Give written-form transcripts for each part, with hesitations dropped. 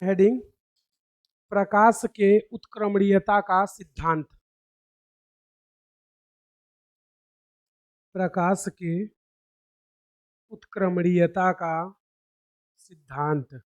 Heading प्रकाश के उत्क्रमणीयता का सिद्धांत। प्रकाश के उत्क्रमणीयता का सिद्धांत।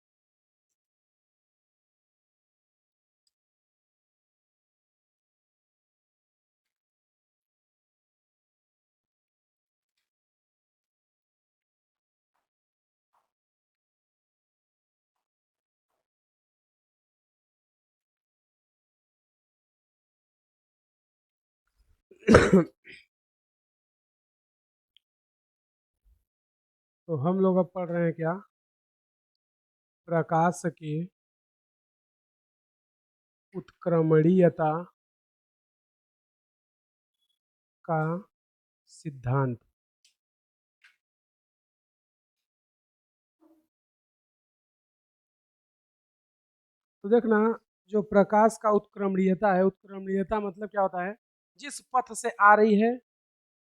तो हम लोग अब पढ़ रहे हैं क्या? प्रकाश की उत्क्रमणीयता का सिद्धांत। तो देखना, जो प्रकाश का उत्क्रमणीयता है, उत्क्रमणीयता मतलब क्या होता है? जिस पथ से आ रही है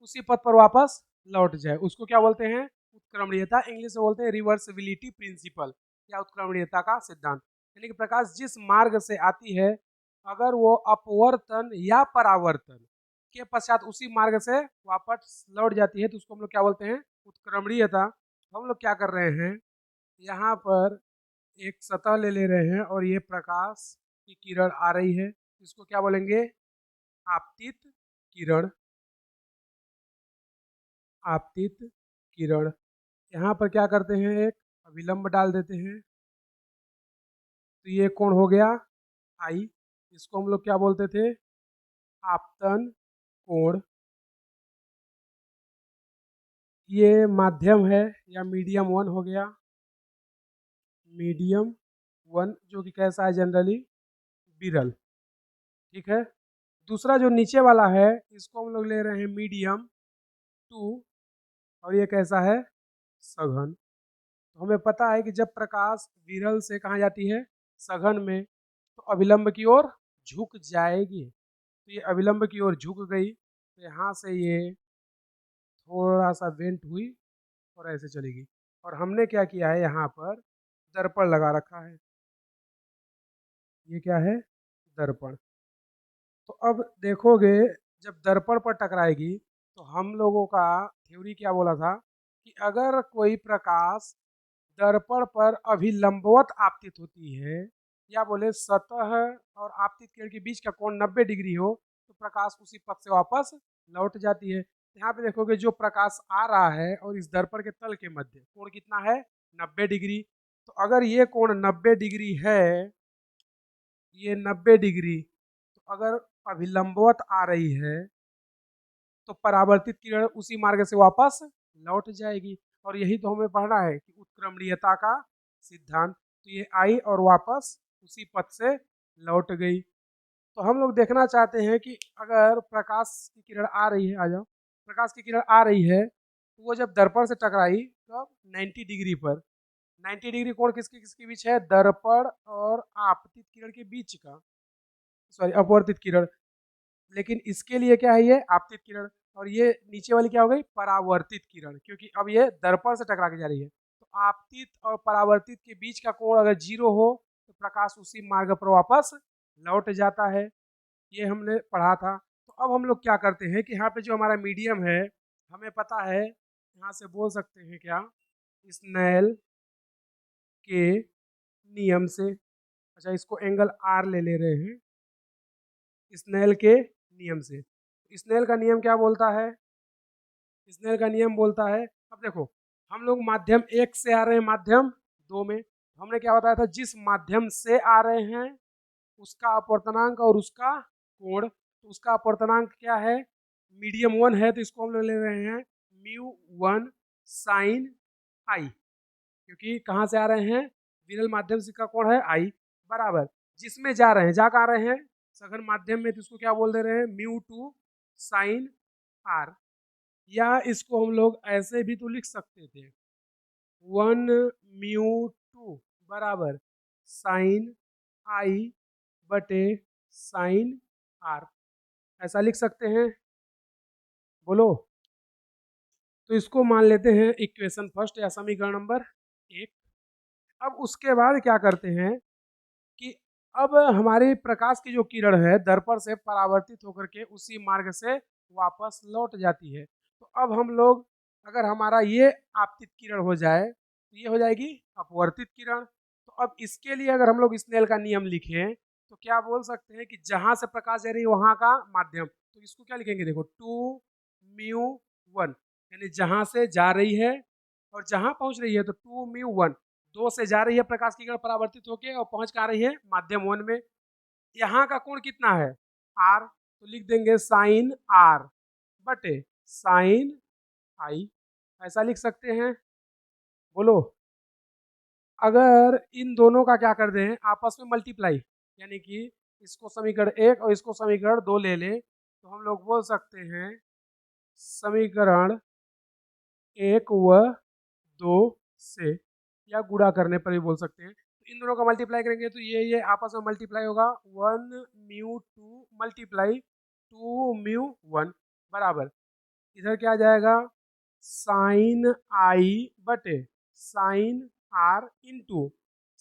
उसी पथ पर वापस लौट जाए, उसको क्या बोलते हैं? उत्क्रमणीयता। इंग्लिश में बोलते हैं रिवर्सिबिलिटी प्रिंसिपल या उत्क्रमणीयता का सिद्धांत। यानी कि प्रकाश जिस मार्ग से आती है, अगर वो अपवर्तन या परावर्तन के पश्चात उसी मार्ग से वापस लौट जाती है तो उसको हम लोग क्या बोलते हैं? उत्क्रमणीयता। हम लोग क्या कर रहे हैं, यहाँ पर एक सतह ले रहे हैं और ये प्रकाश की किरण आ रही है, इसको क्या बोलेंगे? आपतित किरण। आपतित किरण। यहाँ पर क्या करते हैं, एक अभिलंब डाल देते हैं, तो ये कोण हो गया आई। इसको हम लोग क्या बोलते थे? आपतन कोण। ये माध्यम है या मीडियम वन हो गया, मीडियम वन, जो कि कैसा है? जनरली विरल। ठीक है। दूसरा जो नीचे वाला है, इसको हम लोग ले रहे हैं मीडियम टू, और ये कैसा है? सघन। तो हमें पता है कि जब प्रकाश विरल से कहाँ जाती है? सघन में, तो अभिलंब की ओर झुक जाएगी। तो ये अभिलंब की ओर झुक गई, तो यहाँ से ये थोड़ा सा वेंट हुई और ऐसे चलेगी। और हमने क्या किया है, यहाँ पर दर्पण लगा रखा है। ये क्या है? दर्पण। तो अब देखोगे, जब दर्पण पर टकराएगी तो हम लोगों का थ्योरी क्या बोला था कि अगर कोई प्रकाश दर्पण पर अभिलंबवत आपतित होती है, या बोले सतह और आपतित किरण के बीच का कोण 90 डिग्री हो, तो प्रकाश उसी पथ से वापस लौट जाती है। यहाँ पे देखोगे, जो प्रकाश आ रहा है और इस दर्पण के तल के मध्य कोण कितना है? 90 डिग्री। तो अगर ये कोण 90 डिग्री है, ये 90 डिग्री, तो अगर अभिलंबवत आ रही है तो परावर्तित किरण उसी मार्ग से वापस लौट जाएगी। और यही तो हमें पढ़ना है कि उत्क्रमणीयता का सिद्धांत। तो ये आई और वापस उसी पथ से लौट गई। तो हम लोग देखना चाहते हैं कि अगर प्रकाश की किरण आ रही है, आ जाओ, प्रकाश की किरण आ रही है, तो वो जब दर्पण से टकराई तब 90 डिग्री पर, 90 डिग्री कोण किसके किसके बीच है? दर्पण और आपतित किरण के बीच का, सॉरी अपवर्तित किरण। लेकिन इसके लिए क्या है? ये आपतित किरण। और ये नीचे वाली क्या हो गई? परावर्तित किरण, क्योंकि अब ये दर्पण से टकरा के जा रही है। तो आपतित और परावर्तित के बीच का कोण अगर 0 हो तो प्रकाश उसी मार्ग पर वापस लौट जाता है। ये हमने पढ़ा था। तो अब हम लोग क्या करते हैं कि यहाँ पे जो हमारा मीडियम है, हमें पता है, यहाँ से बोल सकते हैं क्या? स्नेल के नियम से। अच्छा, इसको एंगल आर ले रहे हैं, स्नेल के नियम से। स्नेल का नियम क्या बोलता है? स्नेल का नियम बोलता है, अब देखो, हम लोग माध्यम एक से आ रहे हैं, माध्यम दो में। हमने क्या बताया था? जिस माध्यम से आ रहे हैं उसका अपवर्तनांक और उसका कोण। तो उसका अपवर्तनांक क्या है? मीडियम वन है, तो इसको हम लोग ले रहे हैं म्यू वन साइन आई, क्योंकि कहाँ से आ रहे हैं? विरल माध्यम से का कोण है आई, बराबर जिसमें जा रहे हैं, जा कहाँ रहे हैं? सघन माध्यम में, तो इसको क्या बोल दे रहे हैं? Mu to sine r. या इसको हम लोग ऐसे भी तो लिख सकते थे, वन म्यू टू बराबर साइन आई बटे साइन आर, ऐसा लिख सकते हैं। बोलो। तो इसको मान लेते हैं इक्वेशन फर्स्ट या समीकरण नंबर 1। अब उसके बाद क्या करते हैं अब हमारे प्रकाश की जो किरण है दर्पण से परावर्तित होकर के उसी मार्ग से वापस लौट जाती है। तो अब हम लोग, अगर हमारा ये आपतित किरण हो जाए तो ये हो जाएगी अपवर्तित किरण। तो अब इसके लिए अगर हम लोग स्नेल का नियम लिखें तो क्या बोल सकते हैं कि जहां से प्रकाश जा रही है वहां का माध्यम, तो इसको क्या लिखेंगे, देखो 2μ1, यानी जहां से जा रही है और जहां पहुंच रही है तो 2μ1, दो से जा रही है प्रकाश की किरण परावर्तित होके और पहुंच कहाँ रही है, माध्यम 1 में। यहाँ का कोण कितना है, आर, तो लिख देंगे साइन आर बटे साइन आई, ऐसा लिख सकते हैं। बोलो, अगर इन दोनों का क्या कर दें, आपस में मल्टीप्लाई, यानी कि इसको समीकरण 1 और इसको समीकरण 2 ले लें, तो हम लोग बोल सकते हैं समीकरण 1 व 2 से, या गुणा करने पर भी बोल सकते हैं। तो इन दोनों का मल्टीप्लाई करेंगे तो ये आपस में मल्टीप्लाई होगा, 1μ2 मल्टीप्लाई 2μ1 बराबर, इधर क्या आ जाएगा, साइन आई बटे sine r into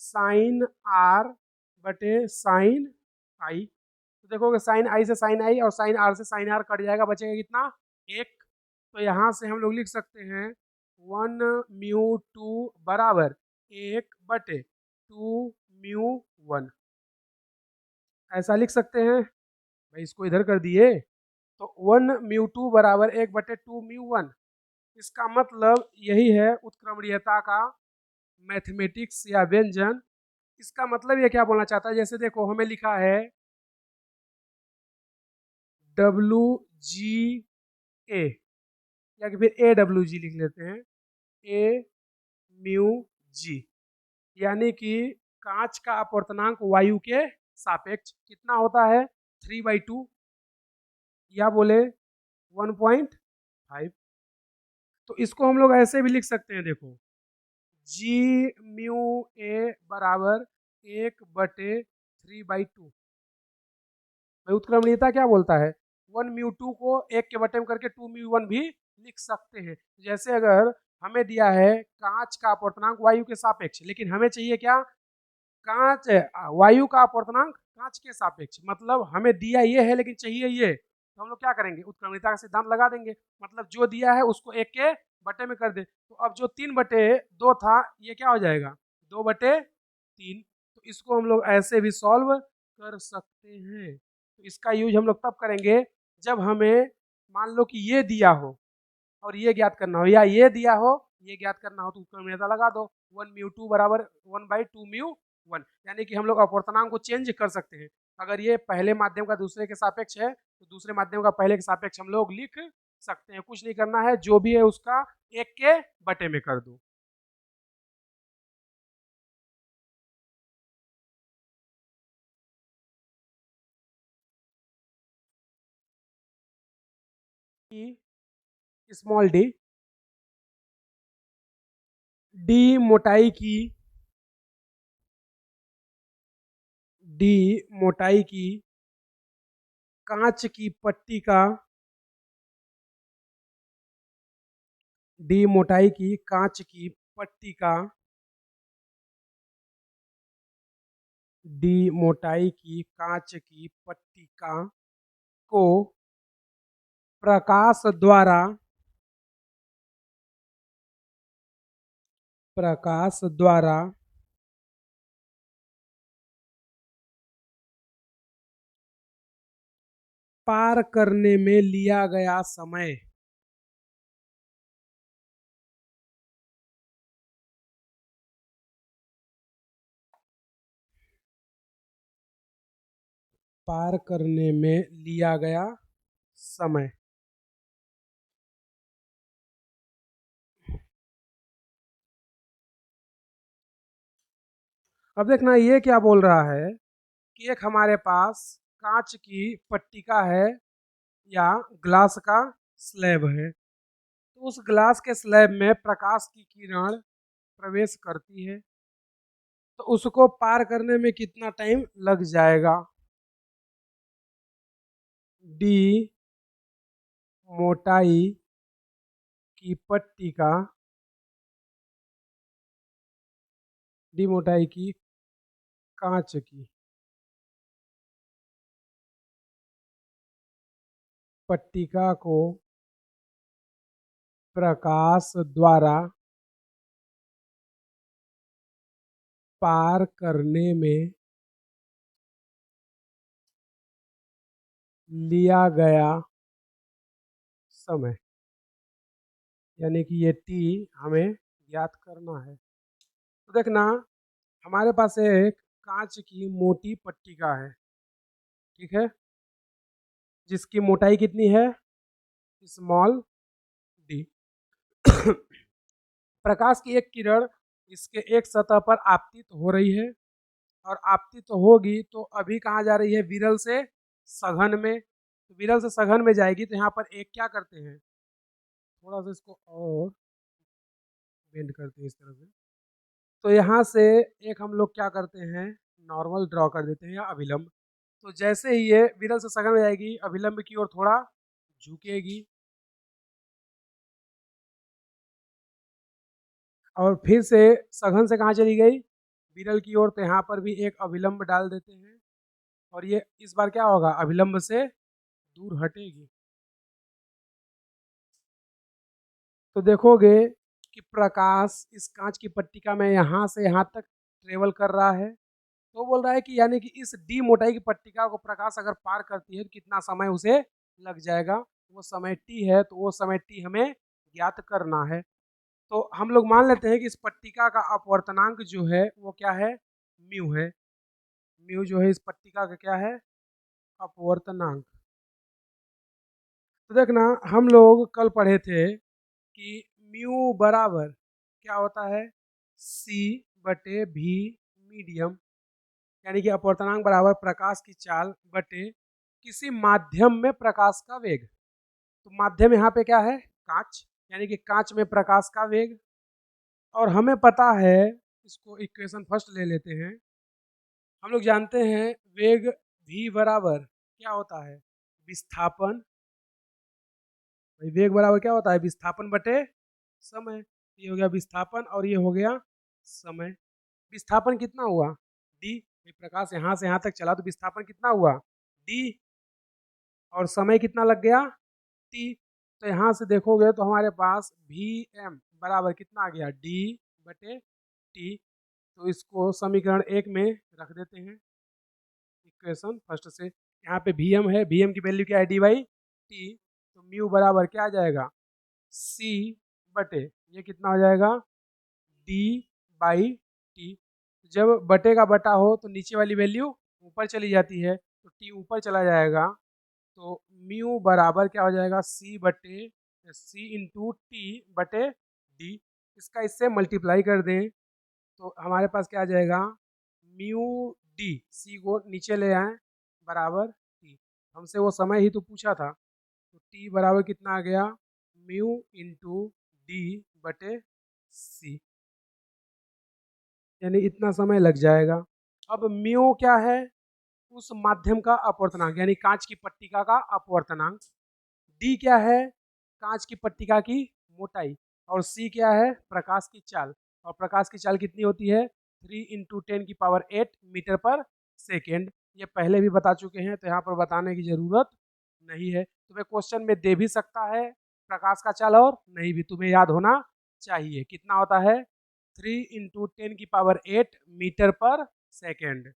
sine r बटे साइन आई। तो देखोगे साइन आई से साइन आई और साइन आर से साइन आर कट जाएगा, बचेगा कितना, एक। तो यहाँ से हम लोग लिख सकते हैं 1μ2 बराबर 1/2μ1, ऐसा लिख सकते हैं। भाई इसको इधर कर दिए, तो 1μ2 बराबर 1/2μ1, इसका मतलब यही है उत्क्रमणीयता का मैथमेटिक्स या व्यंजन। इसका मतलब ये क्या बोलना चाहता है, जैसे देखो हमें लिखा है WGA, या कि फिर AWG लिख लेते हैं, AμG, यानी कि कांच का अपवर्तनांक वायु के सापेक्ष कितना होता है, 3/2, या बोले 1.5। तो इसको हम लोग ऐसे भी लिख सकते हैं, देखो GμA बराबर 1/3/2। भाई उत्क्रमणीयता क्या बोलता है, 1μ2 को 1 के बटे में करके 2μ1 भी लिख सकते हैं। जैसे अगर हमें दिया है कांच का अपवर्तनांक वायु के सापेक्ष, लेकिन हमें चाहिए क्या, कांच वायु का अपवर्तनांक कांच के सापेक्ष, मतलब हमें दिया ये है लेकिन चाहिए ये, तो हम लोग क्या करेंगे, उत्क्रमणीयता का सिद्धांत लगा देंगे, मतलब जो दिया है उसको 1 के बटे में कर दे। तो अब जो 3/2 था ये क्या हो जाएगा, 2/3। तो इसको हम लोग ऐसे भी सॉल्व कर सकते हैं। तो इसका यूज हम लोग तब करेंगे जब हमें मान लो कि ये दिया हो और ये ज्ञात करना हो, या ये दिया हो ये ज्ञात करना हो, तो उत्क्रमणीयता लगा दो, 1μ2 बराबर 1/2μ1, यानी कि हम लोग अपवर्तनांक को चेंज कर सकते हैं। अगर ये पहले माध्यम का दूसरे के सापेक्ष है तो दूसरे माध्यम का पहले के सापेक्ष हम लोग लिख सकते हैं। कुछ नहीं करना है, जो भी है उसका 1 के बटे में कर दो। स्मॉल डी, डी मोटाई की कांच की पट्टी का, डी मोटाई की कांच की पट्टी का, डी मोटाई की कांच की पट्टी का को प्रकाश द्वारा पार करने में लिया गया समय, पार करने में लिया गया समय। अब देखना ये क्या बोल रहा है कि एक हमारे पास कांच की पट्टिका है या ग्लास का स्लैब है, तो उस ग्लास के स्लैब में प्रकाश की किरण प्रवेश करती है, तो उसको पार करने में कितना टाइम लग जाएगा। डी मोटाई की पट्टिका, डी मोटाई की कांच की पट्टिका को प्रकाश द्वारा पार करने में लिया गया समय, यानी कि ये टी हमें ज्ञात करना है। तो देखना, हमारे पास एक कांच की मोटी पट्टिका है, ठीक है, जिसकी मोटाई कितनी है, स्मॉल डी। प्रकाश की एक किरण इसके एक सतह पर आपतित हो रही है, और आपतित होगी तो अभी कहाँ जा रही है, विरल से सघन में। तो विरल से सघन में जाएगी तो यहाँ पर एक क्या करते हैं, थोड़ा सा इसको और बेंड करते हैं इस तरह से। तो यहाँ से एक हम लोग क्या करते हैं, नॉर्मल ड्रॉ कर देते हैं या अभिलंब। तो जैसे ही ये विरल से सघन में जाएगी, अभिलंब की ओर थोड़ा झुकेगी, और फिर से सघन से कहाँ चली गई, विरल की ओर। तो यहाँ पर भी एक अभिलंब डाल देते हैं, और ये इस बार क्या होगा, अभिलंब से दूर हटेगी। तो देखोगे कि प्रकाश इस कांच की पट्टिका में यहाँ से यहाँ तक ट्रेवल कर रहा है। तो बोल रहा है कि यानी कि इस डी मोटाई की पट्टिका को प्रकाश अगर पार करती है तो कितना समय उसे लग जाएगा, वो समय टी है। तो वो समय टी हमें ज्ञात करना है। तो हम लोग मान लेते हैं कि इस पट्टिका का अपवर्तनांक जो है वो क्या है, म्यू है। म्यू जो है इस पट्टिका का क्या है, अपवर्तनांक। तो देखना, हम लोग कल पढ़े थे कि म्यू बराबर क्या होता है, सी बटे भी मीडियम, यानी कि अपवर्तनांक बराबर प्रकाश की चाल बटे किसी माध्यम में प्रकाश का वेग। तो माध्यम यहाँ पे क्या है, कांच, यानी कि कांच में प्रकाश का वेग। और हमें पता है, इसको इक्वेशन फर्स्ट ले लेते हैं। हम लोग जानते हैं वेग v बराबर क्या होता है, विस्थापन। वेग बराबर क्या होता है, विस्थापन बटे समय। ये हो गया विस्थापन और ये हो गया समय। विस्थापन कितना हुआ, डी। प्रकाश यहाँ से यहाँ तक चला तो विस्थापन कितना हुआ, डी। और समय कितना लग गया, टी। तो यहाँ से देखोगे तो हमारे पास वी एम बराबर कितना आ गया, डी बटे टी। तो इसको समीकरण 1 में रख देते हैं, इक्वेशन फर्स्ट से। यहाँ पे वी एम है, वी एम की वैल्यू क्या है, डी बाई टी। तो म्यू बराबर क्या आ जाएगा, सी बटे ये कितना हो जाएगा, डी बाई टी। जब बटे का बटा हो तो नीचे वाली वैल्यू ऊपर चली जाती है, तो टी ऊपर चला जाएगा। तो म्यू बराबर क्या हो जाएगा, सी बटे सी इंटू टी बटे डी। इसका इससे मल्टीप्लाई कर दें तो हमारे पास क्या आ जाएगा, म्यू डी, सी को नीचे ले आए, बराबर टी। हमसे वो समय ही तो पूछा था, तो टी बराबर कितना आ गया, म्यू इंटू डी बटे सी, यानी इतना समय लग जाएगा। अब म्यू क्या है, उस माध्यम का अपवर्तनांक, यानी कांच की पट्टिका का अपवर्तनांक। डी क्या है, कांच की पट्टिका की मोटाई। और सी क्या है, प्रकाश की चाल। और प्रकाश की चाल कितनी होती है, 3 × 10⁸ मीटर पर सेकेंड। ये पहले भी बता चुके हैं, तो यहाँ पर बताने की जरूरत नहीं है। तुम्हें क्वेश्चन में दे भी सकता है प्रकाश का चाल, और नहीं भी, तुम्हें याद होना चाहिए कितना होता है, 3 × 10⁸ मीटर पर सेकेंड।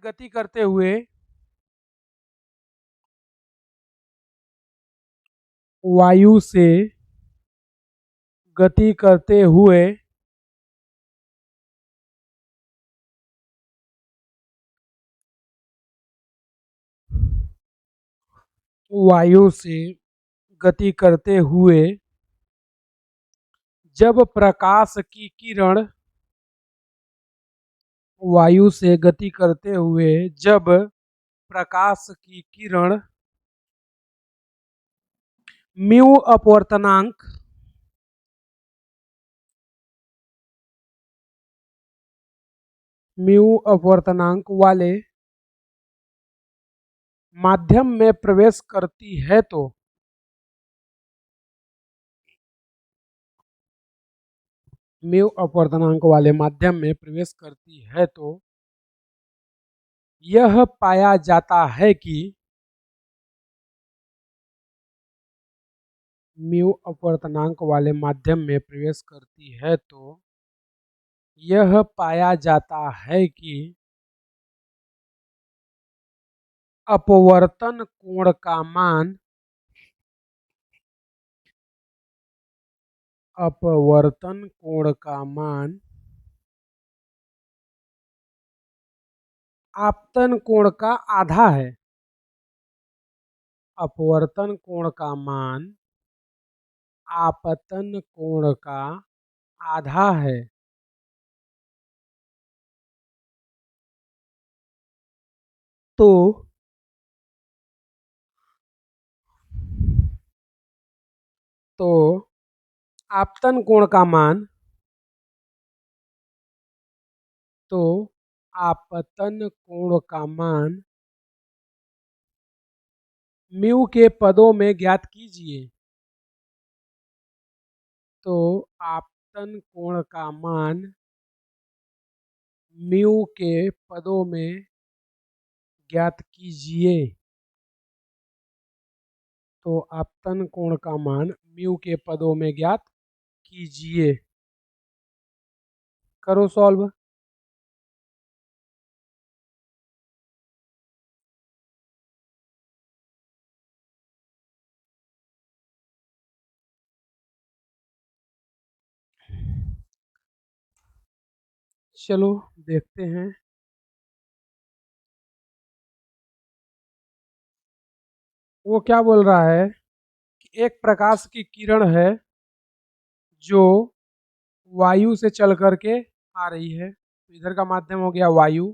गति करते हुए वायु से गति करते हुए वायु से गति करते हुए जब प्रकाश की किरण, वायु से गति करते हुए जब प्रकाश की किरण म्यू अपवर्तनांक वाले माध्यम में प्रवेश करती है, तो म्यू अपवर्तनांक वाले माध्यम में प्रवेश करती है तो यह पाया जाता है कि म्यू अपवर्तनांक वाले माध्यम में प्रवेश करती है तो यह पाया जाता है कि अपवर्तन कोण का मान आपतन कोण का आधा है। अपवर्तन कोण का मान आपतन कोण का आधा है। तो आपतन कोण का मान आपतन कोण का मान म्यू के पदों में ज्ञात कीजिए। तो आपतन कोण का मान म्यू के पदों में ज्ञात कीजिए। तो आपतन कोण का मान म्यू के पदों में ज्ञात कीजिए। करो सॉल्व। चलो देखते हैं। वो क्या बोल रहा है कि एक प्रकाश की किरण है जो वायु से चल करके आ रही है। तो इधर का माध्यम हो गया वायु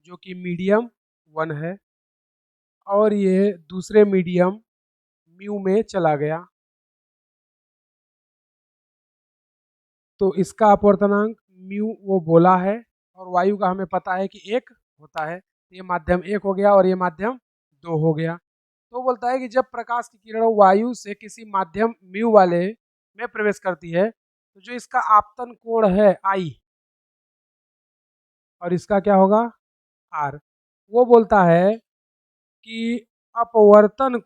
जो कि मीडियम 1 है, और ये दूसरे मीडियम म्यू में चला गया। तो इसका अपवर्तनांक म्यू वो बोला है, और वायु का हमें पता है कि 1 होता है। तो ये माध्यम 1 हो गया और ये माध्यम 2 हो गया। तो बोलता है कि जब प्रकाश की किरण वायु से किसी माध्यम म्यू वाले में प्रवेश करती है तो जो इसका आपतन कोण है आई, और इसका क्या होगा आर, वो बोलता है कि अपवर्तन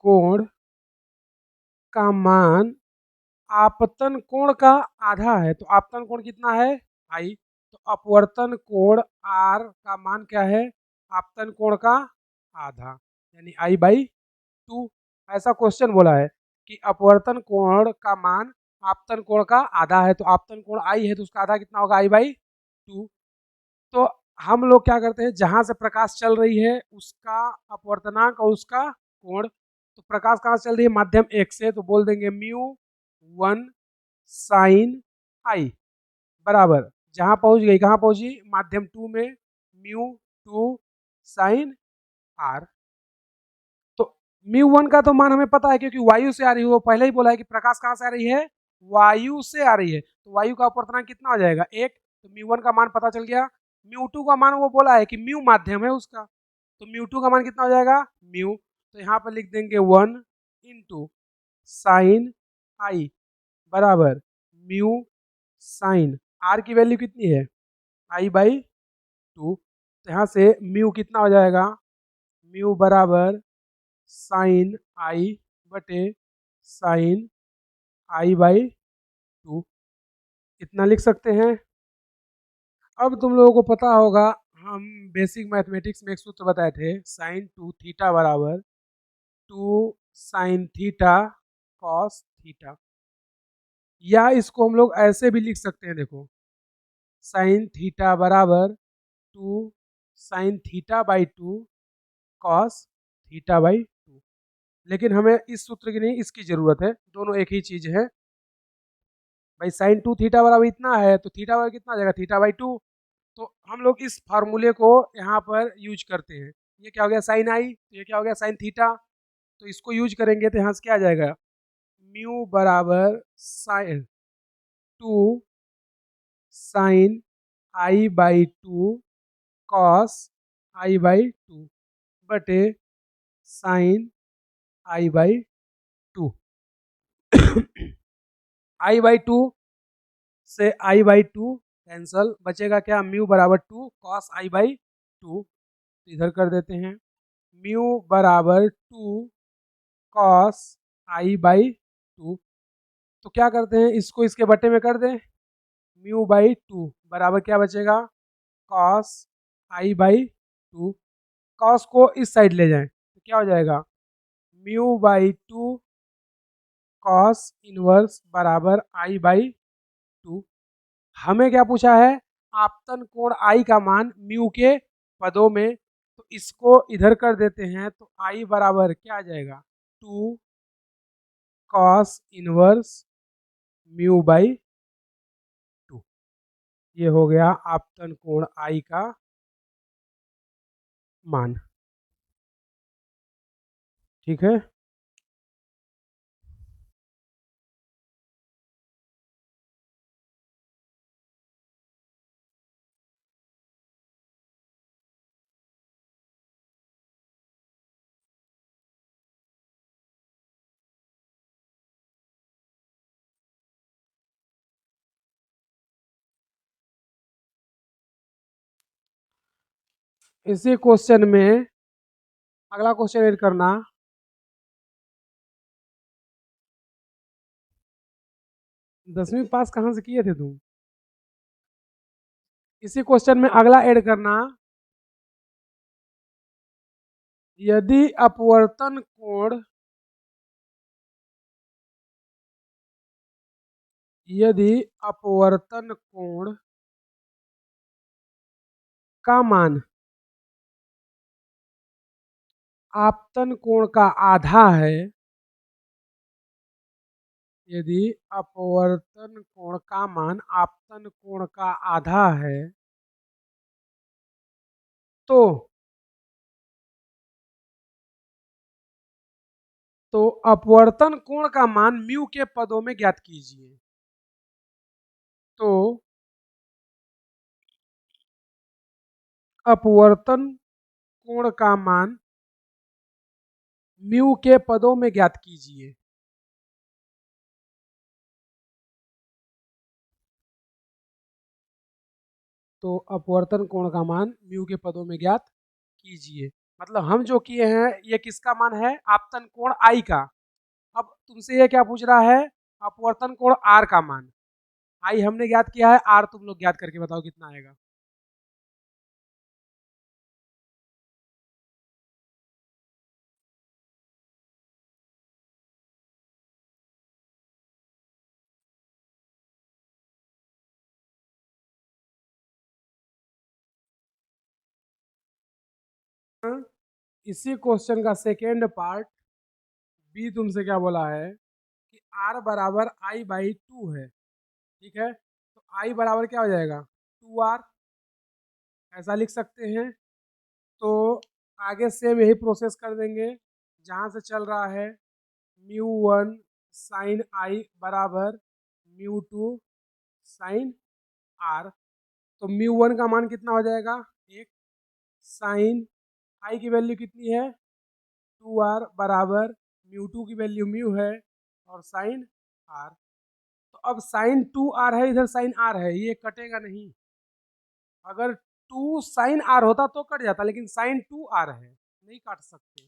कोण का मान आपतन कोण का आधा है। तो आपतन कोण कितना है आई, तो अपवर्तन कोण आर का मान क्या है आपतन कोण का आधा, यानी आई बाई 2। ऐसा क्वेश्चन बोला है कि अपवर्तन कोण का मान आपतन कोण का आधा है, तो आपतन कोण आई है तो उसका आधा कितना होगा आई बाई 2। तो हम लोग क्या करते हैं, जहां से प्रकाश चल रही है उसका अपवर्तनांक और उसका कोण, तो प्रकाश कहाँ से चल रही है माध्यम 1 से, तो बोल देंगे म्यू 1 साइन आई बराबर जहां पहुंच गई, कहाँ पहुंची माध्यम 2 में, म्यू 2 साइन आर। तो म्यू 1 का तो मान हमें पता है क्योंकि वायु से आ रही है, वो पहले ही बोला है कि प्रकाश कहाँ से आ रही है वायु से आ रही है। तो वायु का अपवर्तनांक कितना हो जाएगा 1, तो म्यू 1 का मान पता चल गया। म्यू 2 का मान वो बोला है कि म्यू माध्यम है उसका, तो म्यू 2 का मान कितना हो जाएगा म्यू, तो यहाँ पर लिख देंगे 1 इंटू साइन आई बराबर म्यू साइन आर की वैल्यू कितनी है आई बाई 2। तो यहाँ से म्यू कितना हो जाएगा, म्यू बराबर साइन आई बटे साइन आई बाई 2, इतना लिख सकते हैं। अब तुम लोगों को पता होगा, हम बेसिक मैथमेटिक्स में एक सूत्र बताए थे, साइन 2 थीटा बराबर 2 साइन थीटा कॉस थीटा, या इसको हम लोग ऐसे भी लिख सकते हैं, देखो साइन थीटा बराबर 2 sine theta by 2 cos theta by 2। लेकिन हमें इस सूत्र की नहीं, इसकी जरूरत है, दोनों एक ही चीज है भाई। साइन 2 थीटा बराबर इतना है तो थीटा बराबर कितना आ जाएगा थीटा बाई 2। तो हम लोग इस फार्मूले को यहाँ पर यूज करते हैं। ये क्या हो गया साइन आई, तो ये क्या हो गया साइन थीटा, तो इसको यूज करेंगे तो यहाँ से क्या आ जाएगा म्यू बराबर sine 2 sine i by 2 cos i by 2 बटे sine i by two. I by two से आई बाई टू कैंसल, बचेगा क्या, म्यू बराबर two cos i by two. इधर कर देते हैं, म्यू बराबर two cos i by two. तो क्या करते हैं, इसको इसके बटे में कर दें, म्यू बाई टू बराबर क्या बचेगा, cos i by to. Cos को इस साइड ले जाएं तो क्या हो जाएगा, mu by to cos inverse बराबर आई बाई टू। हमें क्या पूछा है, आपतन कोण आई का मान म्यू के पदों में, तो इसको इधर कर देते हैं तो आई बराबर क्या आ जाएगा, two cos inverse mu by two. ये हो गया आपतन कोण आई का मान। ठीक है, इसी क्वेश्चन में अगला क्वेश्चन ऐड करना, 10वीं पास कहाँ से किए थे तुम। इसी क्वेश्चन में अगला ऐड करना, यदि अपवर्तन कोण, यदि अपवर्तन कोण का मान आपतन कोण का आधा है, यदि अपवर्तन कोण का मान आपतन कोण का आधा है, तो अपवर्तन कोण का मान म्यू के पदों में ज्ञात कीजिए। तो अपवर्तन कोण का मान म्यू के पदों में ज्ञात कीजिए। तो अपवर्तन कोण का मान म्यू के पदों में ज्ञात कीजिए, मतलब हम जो किए हैं ये किसका मान है, आपतन कोण आई का। अब तुमसे ये क्या पूछ रहा है, अपवर्तन कोण आर का मान। आई हमने ज्ञात किया है, आर तुम लोग ज्ञात करके बताओ कितना आएगा। इसी क्वेश्चन का सेकेंड पार्ट बी तुमसे क्या बोला है कि आर बराबर आई बाई टू है। ठीक है, तो आई बराबर क्या हो जाएगा, टू आर, ऐसा लिख सकते हैं। तो आगे सेम यही प्रोसेस कर देंगे जहाँ से चल रहा है, म्यू वन साइन आई बराबर म्यू टू साइन आर। तो म्यू वन का मान कितना हो जाएगा, एक, साइन आई की वैल्यू कितनी है, टू आर बराबर म्यू टू की वैल्यू म्यू है और साइन आर। तो अब साइन टू आर है, इधर साइन आर है, ये कटेगा नहीं। अगर टू साइन आर होता तो कट जाता, लेकिन साइन टू आर है, नहीं काट सकते।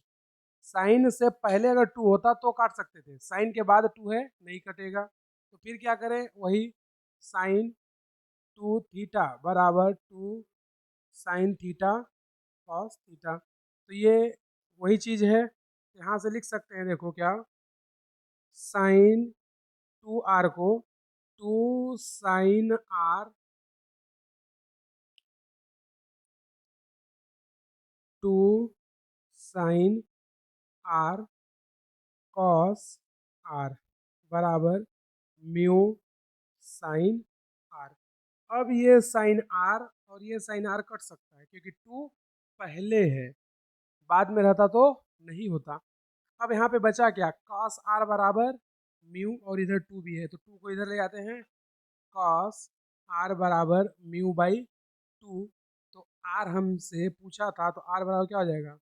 साइन से पहले अगर टू होता तो काट सकते थे, साइन के बाद टू है, नहीं कटेगा। तो फिर क्या करें, वही साइन टू थीटा बराबर two sine theta cos theta. तो ये वही चीज़ है, यहाँ से लिख सकते हैं, देखो क्या, साइन टू आर को two sine r two sine r cos r बराबर म्यू साइन आर। अब ये साइन आर और ये साइन आर कट सकता है क्योंकि टू पहले है, बाद में रहता तो नहीं होता। अब यहाँ पे बचा क्या, कॉस आर बराबर म्यू, और इधर टू भी है तो टू को इधर ले जाते हैं, कॉस आर बराबर म्यू बाई टू। तो आर हमसे पूछा था तो आर बराबर क्या हो जाएगा,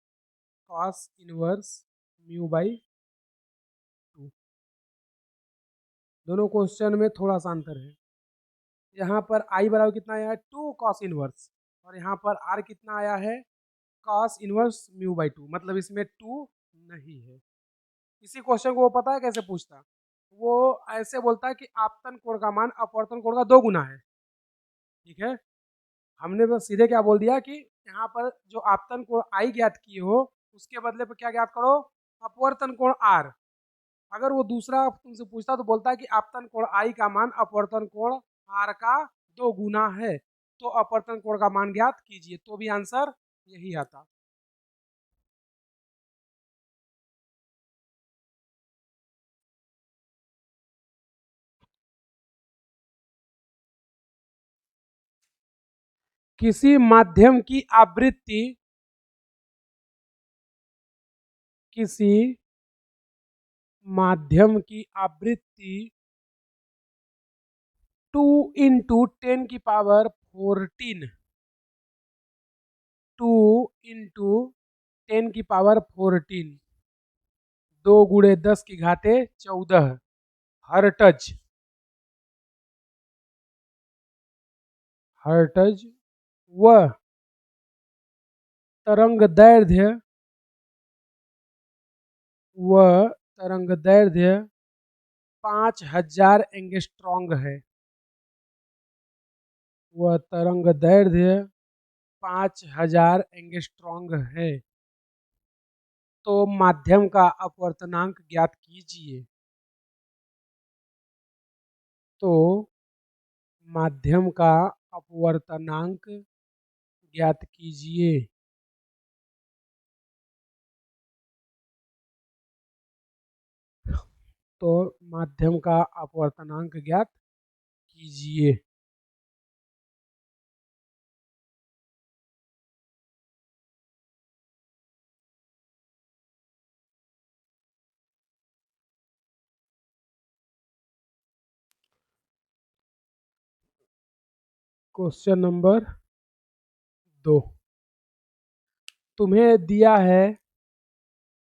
कॉस इनवर्स म्यू बाई दोनों क्वेश्चन में थोड़ा सा अंतर है। यहाँ पर आई बराबर कितना आया है 2 कॉस इनवर्स, और यहाँ पर आर कितना आया है कॉस इनवर्स म्यू बाई 2, मतलब इसमें 2 नहीं है। इसी क्वेश्चन को वो पता है कैसे पूछता, वो ऐसे बोलता है कि आपतन कोण का मान अपवर्तन कोण का 2 गुना है। ठीक है, हमने बस सीधे क्या बोल दिया कि यहाँ पर जो आपतन कोण आई ज्ञात किए हो उसके बदले पर क्या ज्ञात करो, अपवर्तन कोण आर। अगर वो दूसरा तुमसे पूछता तो बोलता है कि आपतन कोण आई का मान अपवर्तन कोण आर का 2 गुना है, तो अपवर्तन कोण का मान ज्ञात कीजिए, तो भी आंसर यही आता। किसी माध्यम की आवृत्ति, किसी माध्यम की आवृत्ति 2 इंटू 10 की पावर 14, 2 इंटू 10 की पावर 14, 2 गुणे 10 की घाते 14 हर्ट्ज, हर्ट्ज व तरंग दैर्ध्य, व तरंग दैर्ध्य 5000 एंगस्ट्रॉन्ग है, वह तरंग दैर्ध्य 5000 एंगस्ट्रॉन्ग है, तो माध्यम का अपवर्तनांक ज्ञात कीजिए। तो माध्यम का अपवर्तनांक ज्ञात कीजिए। तो माध्यम का अपवर्तनांक ज्ञात कीजिए। क्वेश्चन नंबर 2, तुम्हें दिया है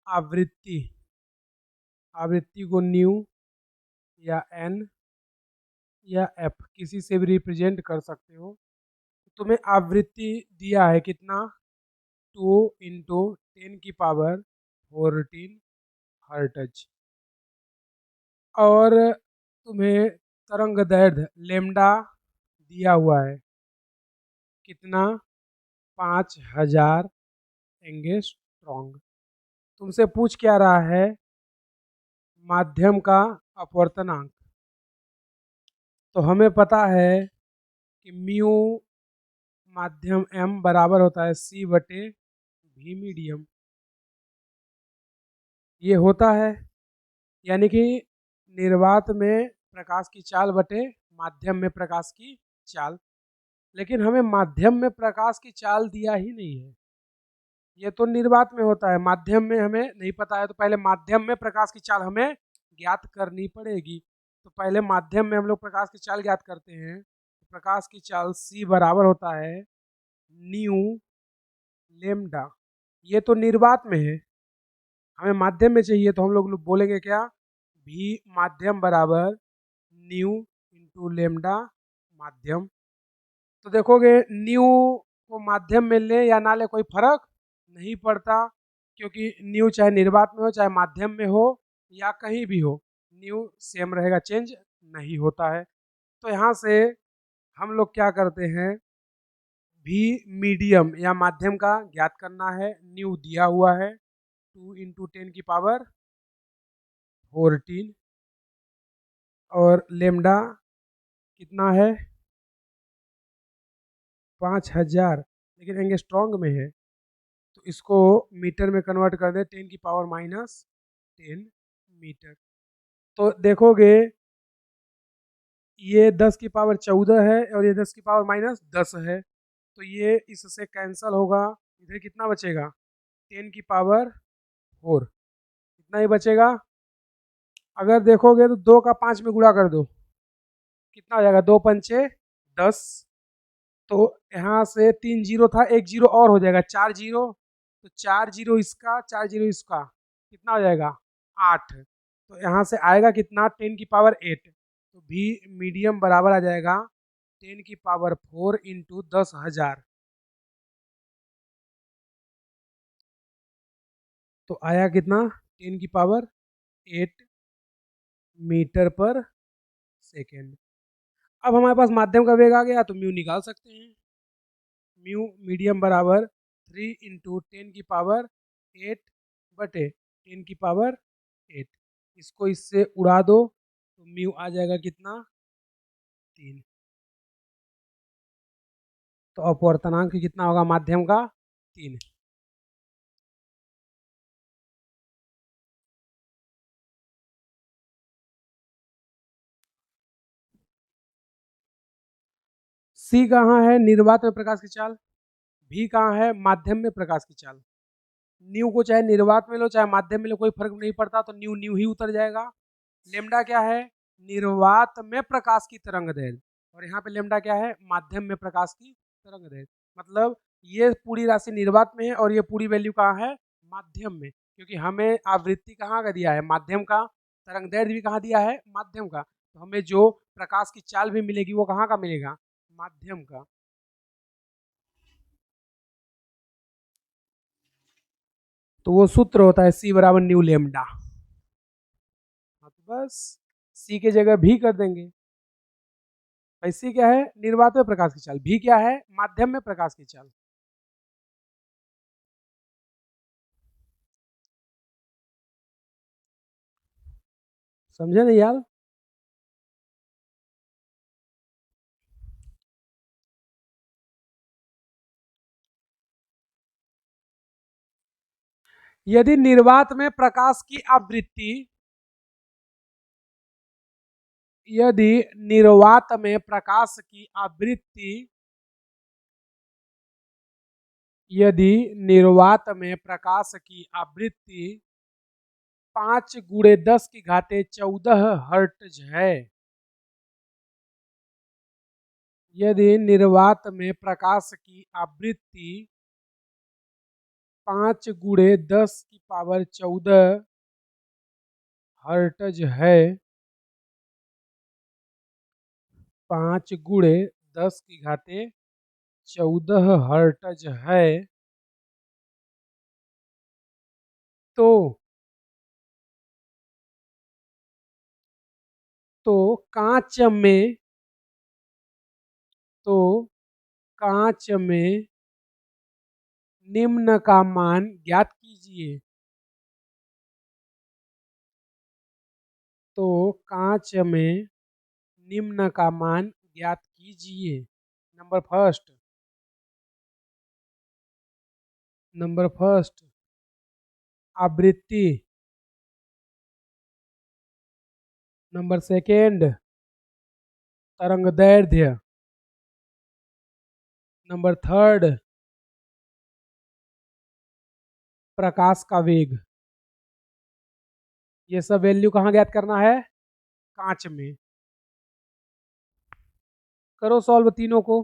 आवृत्ति, आवृत्ति को न्यू या एन या एफ किसी से भी रिप्रेजेंट कर सकते हो। तुम्हें आवृत्ति दिया है कितना 2 इंटू 10 की पावर 14 हर्ट्ज, और तुम्हें तरंग दैर्ध्य लेमडा दिया हुआ है कितना 5000 एंगस्ट्रॉन्ग। तुमसे पूछ क्या रहा है माध्यम का अपवर्तनांक। तो हमें पता है कि म्यू माध्यम एम बराबर होता है सी बटे भी मीडियम, ये होता है, यानी कि निर्वात में प्रकाश की चाल बटे माध्यम में प्रकाश की चाल। लेकिन हमें माध्यम में प्रकाश की चाल दिया ही नहीं है, ये तो निर्वात में होता है, माध्यम में हमें नहीं पता है, तो पहले माध्यम में प्रकाश की चाल हमें ज्ञात करनी पड़ेगी। तो पहले माध्यम में हम लोग प्रकाश की चाल ज्ञात करते हैं। तो प्रकाश की चाल c बराबर होता है न्यू लेमडा, ये तो निर्वात में है, हमें माध्यम में चाहिए, तो हम लोग बोलेंगे क्या भी माध्यम बराबर न्यू इंटू लेमडा माध्यम। तो देखोगे न्यू को माध्यम में ले या ना ले कोई फर्क नहीं पड़ता, क्योंकि न्यू चाहे निर्वात में हो चाहे माध्यम में हो या कहीं भी हो, न्यू सेम रहेगा, चेंज नहीं होता है। तो यहाँ से हम लोग क्या करते हैं, भी मीडियम या माध्यम का ज्ञात करना है। न्यू दिया हुआ है 2 इंटू 10 की पावर 14, और लेमडा कितना है 5000, लेकिन एंगस्ट्रॉन्ग में है, तो इसको मीटर में कन्वर्ट कर दें 10 की पावर -10 मीटर। तो देखोगे ये 10 की पावर 14 है और ये 10 की पावर -10 है, तो ये इससे कैंसल होगा, इधर कितना बचेगा 10 की पावर 4, इतना ही बचेगा। अगर देखोगे तो 2 का 5 में गुणा कर दो, कितना हो जाएगा 2 पंचे 10, तो यहाँ से 3 जीरो था, 1 जीरो और हो जाएगा 4 जीरो, तो 4 जीरो इसका 4 जीरो इसका, कितना हो जाएगा 8। तो यहाँ से आएगा कितना 10 की पावर 8, तो भी मीडियम बराबर आ जाएगा 10⁴ इंटू 10,000। तो आया कितना 10⁸ मीटर पर सेकेंड। अब हमारे पास माध्यम का वेग आ गया तो म्यू निकाल सकते हैं। म्यू मीडियम बराबर 3 इंटू 10⁸ बटे 10⁸। इसको इससे उड़ा दो तो म्यू आ जाएगा कितना 3। तो अपवर्तनांक कितना होगा माध्यम का 3। सी कहाँ है निर्वात में प्रकाश की चाल, भी कहाँ है माध्यम में प्रकाश की चाल। न्यू को चाहे निर्वात में लो चाहे माध्यम में लो कोई फर्क नहीं पड़ता, तो न्यू न्यू ही उतर जाएगा। लेमडा क्या है निर्वात में प्रकाश की तरंग दैर्घ्य, और यहाँ पे लेमडा क्या है माध्यम में प्रकाश की तरंग दैर्घ्य। मतलब ये पूरी राशि निर्वात में है और ये पूरी वैल्यू कहाँ है माध्यम में, क्योंकि हमें आवृत्ति कहाँ का दिया है माध्यम का, तरंग दैर्घ्य भी कहाँ दिया है माध्यम का, तो हमें जो प्रकाश की चाल भी मिलेगी वो कहाँ का मिलेगा माध्यम का। तो वो सूत्र होता है सी बराबर न्यू लेमडा। तो बस सी के जगह भी कर देंगे। भाई सी क्या है निर्वात में प्रकाश की चाल, भी क्या है माध्यम में प्रकाश की चाल। समझे नहीं यार। यदि निर्वात में प्रकाश की आवृत्ति, यदि निर्वात में प्रकाश की आवृत्ति, यदि निर्वात में प्रकाश की आवृत्ति 5×10⁻14 हर्ट्ज है, यदि निर्वात में प्रकाश की आवृत्ति 5×10⁻14 हर्ट्ज है, 5×10⁻14 हर्ट्ज है, तो कांच में, तो कांच में निम्न का मान ज्ञात कीजिए। तो कांच में निम्न का मान ज्ञात कीजिए। नंबर फर्स्ट आवृत्ति, नंबर सेकेंड तरंग दैर्ध्य, नंबर थर्ड प्रकाश का वेग। ये सब वैल्यू कहाँ ज्ञात करना है कांच में। करो सॉल्व तीनों को।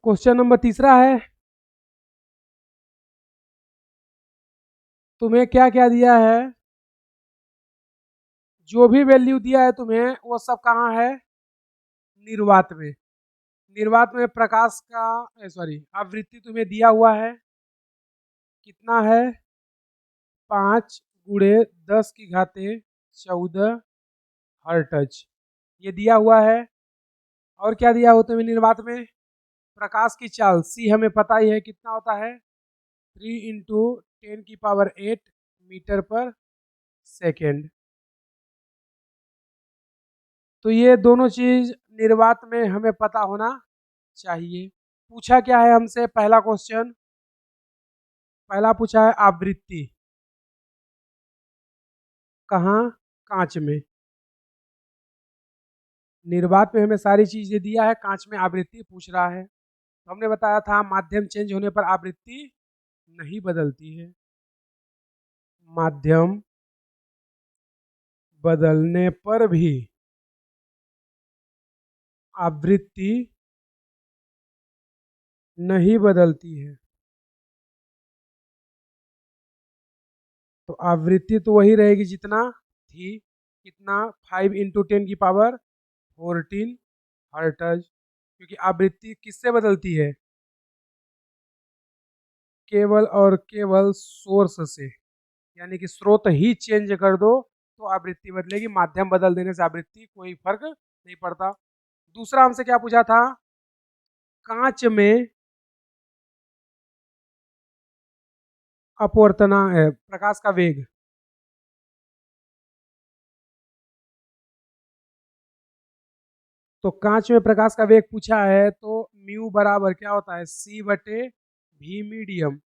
क्वेश्चन नंबर तीसरा है, तुम्हें क्या क्या दिया है, जो भी वैल्यू दिया है तुम्हें वो सब कहाँ है निर्वात में। निर्वात में प्रकाश का सॉरी आवृत्ति तुम्हें दिया हुआ है कितना है 5×10⁻14 हर्ट्ज, ये दिया हुआ है। और क्या दिया हुआ तुम्हें निर्वात में प्रकाश की चाल सी हमें पता ही है कितना होता है 3×10⁸ मीटर पर सेकेंड। तो ये दोनों चीज निर्वात में हमें पता होना चाहिए। पूछा क्या है हमसे पहला क्वेश्चन, पहला पूछा है आवृत्ति कहाँ कांच में। निर्वात में हमें सारी चीजें दिया है, कांच में आवृत्ति पूछ रहा है। तो हमने बताया था माध्यम चेंज होने पर आवृत्ति नहीं बदलती है। माध्यम बदलने पर भी आवृत्ति नहीं बदलती है। तो आवृत्ति तो वही रहेगी जितना थी, कितना 5 × 10⁻14 हर्ट्ज, क्योंकि आवृत्ति किससे बदलती है? केवल और केवल सोर्स से, यानी कि स्रोत ही चेंज कर दो तो आवृत्ति बदलेगी, माध्यम बदल देने से आवृत्ति कोई फर्क नहीं पड़ता। दूसरा हमसे क्या पूछा था? कांच में अपवर्तना है प्रकाश का वेग। तो कांच में प्रकाश का वेग पूछा है, तो म्यू बराबर क्या होता है? C/V medium.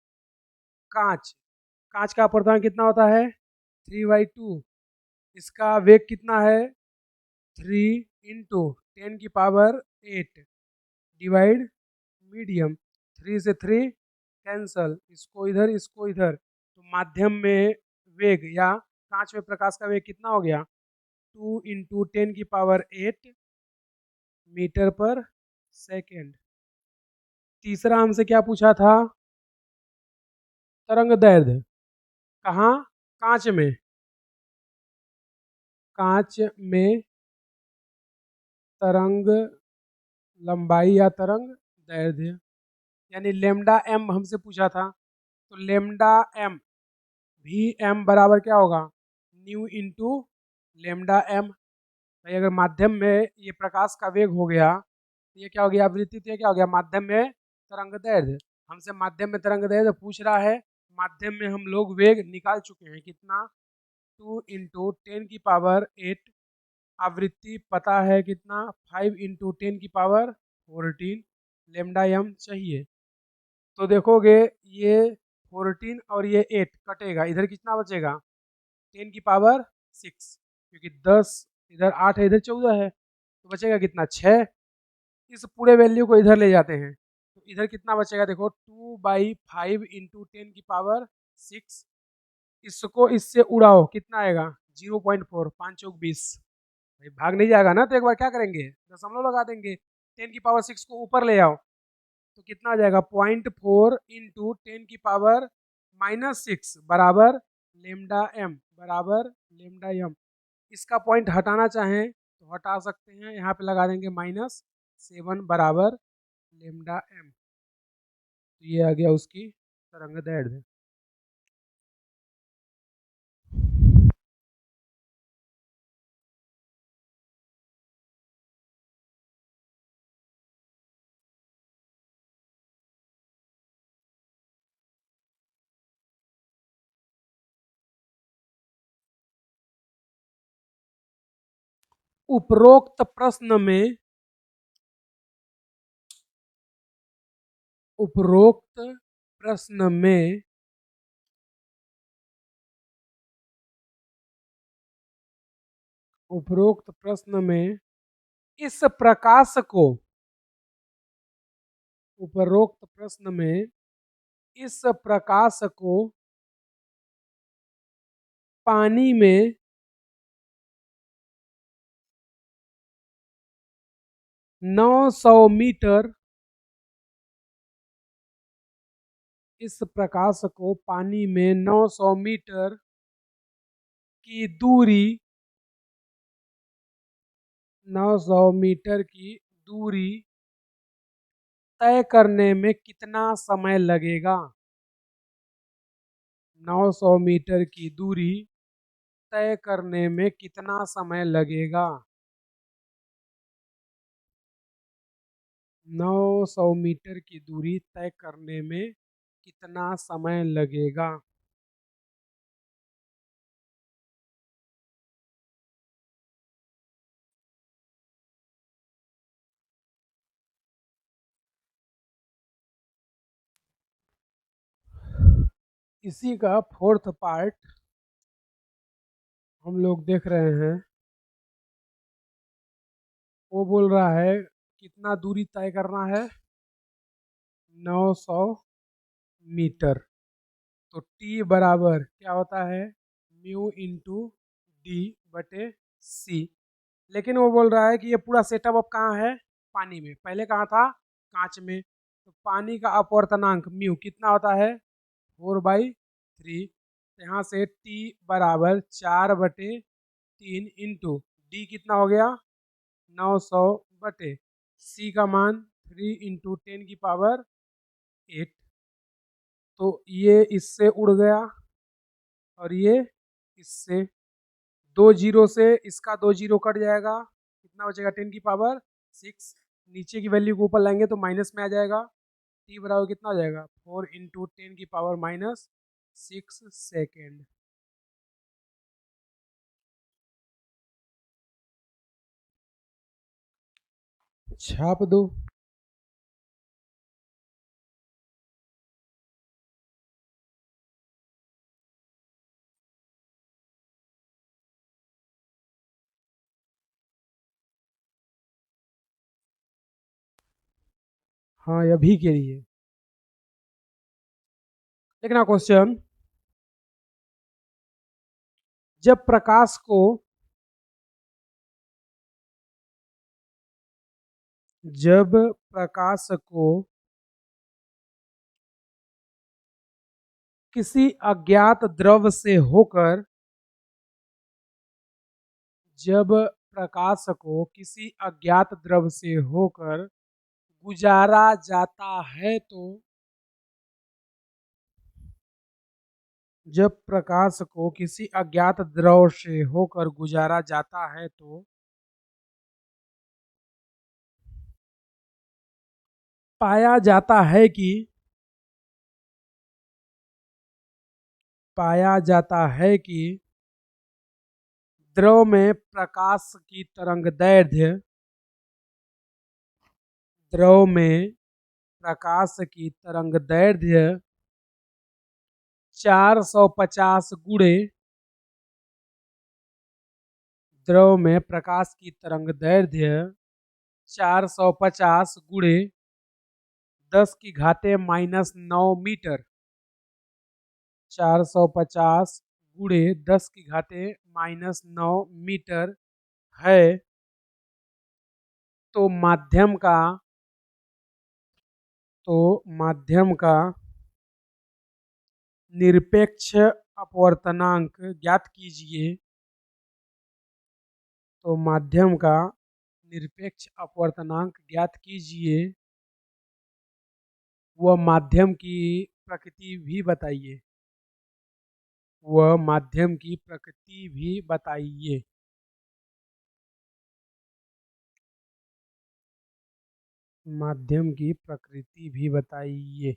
कांच कांच का अपवर्तन कितना होता है? 3/2। इसका वेग कितना है? 3 × 10⁸ डिवाइड मीडियम। 3 से 3 कैंसल, इसको इधर इसको इधर, तो माध्यम में वेग या कांच में प्रकाश का वेग कितना हो गया? 2 × 10⁸ मीटर पर सेकेंड। तीसरा हमसे क्या पूछा था? तरंग दैर्ध्य। कहाँ? कांच में। कांच में तरंग लंबाई या तरंग दैर्ध्य, यानी लेमडा एम हमसे पूछा था। तो लेमडा एम वी एम बराबर क्या होगा? Nu into lambda M. भाई अगर माध्यम में ये प्रकाश का वेग हो गया तो ये क्या हो गया? आवृत्ति। तो ये क्या हो गया? माध्यम में तरंग दैर्ध्य। हमसे माध्यम में तरंग दैर्ध्य पूछ रहा है। माध्यम में हम लोग वेग निकाल चुके हैं, कितना? 2 × 10⁸। आवृत्ति पता है कितना? 5 × 10⁻14। लेमडा एम चाहिए। तो देखोगे ये 14 और ये 8 कटेगा, इधर कितना बचेगा? 10⁶, क्योंकि 10 इधर 8 है, इधर 14 है, तो बचेगा कितना? 6। इस पूरे वैल्यू को इधर ले जाते हैं तो इधर कितना बचेगा? देखो 2/5 × 10⁶। इसको इससे उड़ाओ, कितना आएगा? 0.4। 5 चौक 20। भाई भाग नहीं जाएगा ना, तो एक बार क्या करेंगे? दशमलव लगा देंगे। 10⁶ को ऊपर ले आओ तो कितना आ जाएगा? 0.4 × 10⁻⁻6 बराबर लेमडा एम, बराबर लेमडा एम। इसका पॉइंट हटाना चाहें तो हटा सकते हैं, यहाँ पे लगा देंगे -7 बराबर लेमडा एम। तो ये आ गया उसकी तरंग दैर्ध्य। उपरोक्त प्रश्न में उपरोक्त प्रश्न में उपरोक्त प्रश्न में इस प्रकाश को उपरोक्त प्रश्न में इस प्रकाश को पानी में 900 मीटर, इस प्रकाश को पानी में 900 मीटर की दूरी 900 मीटर की दूरी तय करने में कितना समय लगेगा? 900 मीटर की दूरी तय करने में कितना समय लगेगा? 900 मीटर की दूरी तय करने में कितना समय लगेगा? इसी का फोर्थ पार्ट हम लोग देख रहे हैं। वो बोल रहा है कितना दूरी तय करना है? 900 मीटर। तो T बराबर क्या होता है? Mu into D D/C। लेकिन वो बोल रहा है कि ये पूरा सेटअप अब कहाँ है, पानी में। पहले कहाँ था, कांच में। तो पानी का अपवर्तनांक म्यू कितना होता है, 4/3। यहाँ से T बराबर 4/3 इंटू डी कितना हो गया, 900/C का मान 3 × 10⁸ तो ये इससे उड़ गया और ये इससे, 2 जीरो से इसका 2 जीरो कट जाएगा, कितना बचेगा, 10⁶। नीचे की वैल्यू को ऊपर लाएंगे तो माइनस में आ जाएगा। टी बराबर कितना हो जाएगा, 4 × 10⁻⁶ सेकेंड। छाप दो। हाँ, अभी के लिए देखना क्वेश्चन। जब प्रकाश को किसी अज्ञात द्रव से होकर, जब प्रकाश को किसी अज्ञात द्रव से होकर गुजारा जाता है तो, जब प्रकाश को किसी अज्ञात द्रव से होकर गुजारा जाता है तो पाया जाता है कि द्रव में प्रकाश की तरंगदैर्ध्य, द्रव में प्रकाश की तरंगदैर्ध्य 450 गुणे, द्रव में प्रकाश की तरंगदैर्ध्य 450 गुणे 10⁻⁹ मीटर, 450 गुणे 10⁻⁹ मीटर है। तो माध्यम का निरपेक्ष अपवर्तनांक ज्ञात कीजिए। तो माध्यम का निरपेक्ष अपवर्तनांक ज्ञात कीजिए, वह माध्यम की प्रकृति भी बताइए, वह माध्यम की प्रकृति भी बताइए। माध्यम की प्रकृति भी बताइए।